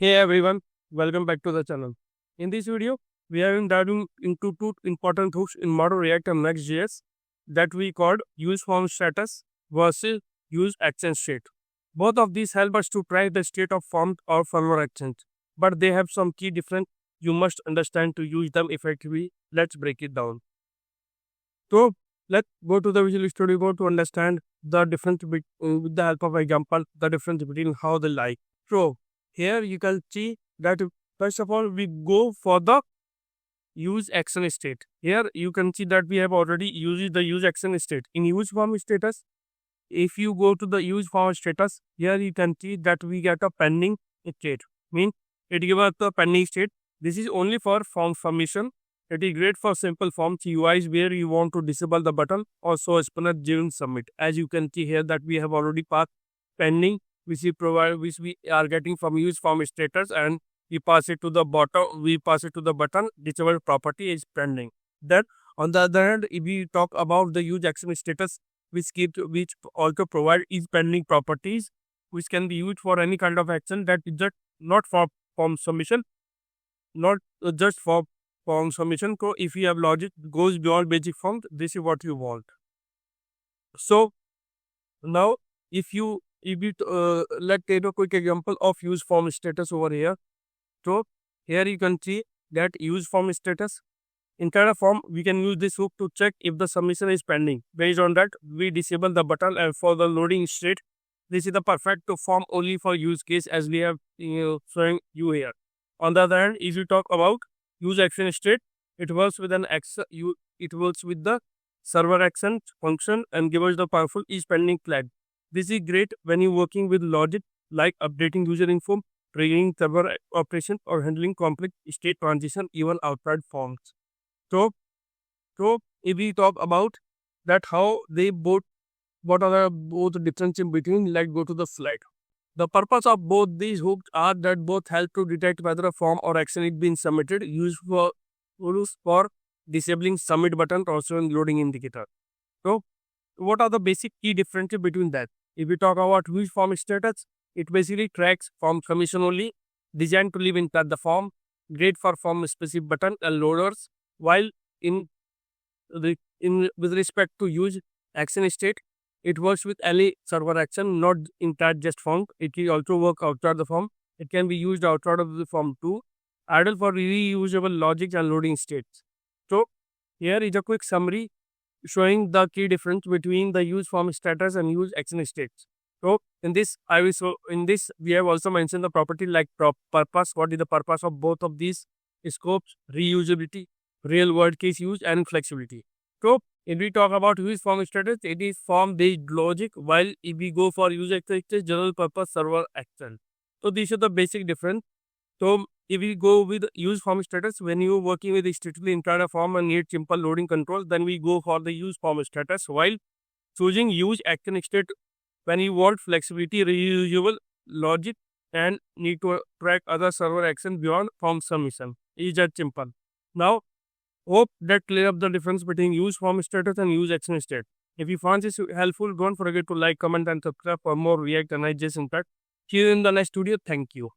Hey everyone, welcome back to the channel. In this video, we are diving into two important hooks in modern React and Next.js that we called useFormStatus versus useActionState. Both of these help us to track the state of form or server actions, but they have some key difference you must understand to use them effectively. Let's break it down. So, let's go to the Visual Studio Code to understand the difference with the help of example, the difference between how they lie. So, here you can see that first of all we go for the useActionState. Here you can see that we have already used the useActionState. In useFormStatus, if you go to the useFormStatus, here you can see that we get a pending state. Means it gives us the pending state. This is only for form submission. It is great for simple form UIs where you want to disable the button or show a spinner during submit. As you can see here that we have already passed pending which we are getting from useFormStatus, and we pass it to the button disable property is pending. Then on the other hand, if we talk about the useActionStatus, which also provide is pending properties which can be used for any kind of action that is just not for form submission, not just for form submission. So if you have logic goes beyond basic form, this is what you want. So now let's take a quick example of useFormStatus over here. So here you can see that useFormStatus. Inside a form, we can use this hook to check if the submission is pending. Based on that, we disable the button and for the loading state. This is the perfect form only for use case as we have showing you here. On the other hand, if you talk about useActionState, it works with the server action function and gives us the powerful is pending flag. This is great when you're working with logic like updating user info, triggering server operation, or handling complex state transition even outside forms. So if we talk about that how they both, what are the both differences in between, let's go to the slide. The purpose of both these hooks are that both help to detect whether a form or action is being submitted, used for disabling submit button or showing loading indicator. So what are the basic key differences between that? If we talk about useFormStatus, it basically tracks form submission only, designed to live inside the form, great for form specific button and loaders, while with respect to useActionState, it works with any server action, not inside just form. It will also work outside the form. It can be used outside of the form too, ideal for reusable logic and loading states. So here is a quick summary showing the key difference between the useFormStatus and useActionState. So in this we have also mentioned the property like purpose. What is the purpose of both of these scopes? Reusability, real world case use, and flexibility. So if we talk about useFormStatus, it is form based logic, while if we go for useActionState, general purpose server action. So these are the basic difference. So if we go with useFormStatus, when you are working with strictly inside a form and need simple loading control, then we go for the useFormStatus, while choosing useActionState when you want flexibility, reusable logic, and need to track other server action beyond form submission. Is that simple? Now, hope that clear up the difference between useFormStatus and useActionState. If you found this helpful, don't forget to like, comment, and subscribe for more React and Next.js impact. See you in the next video. Thank you.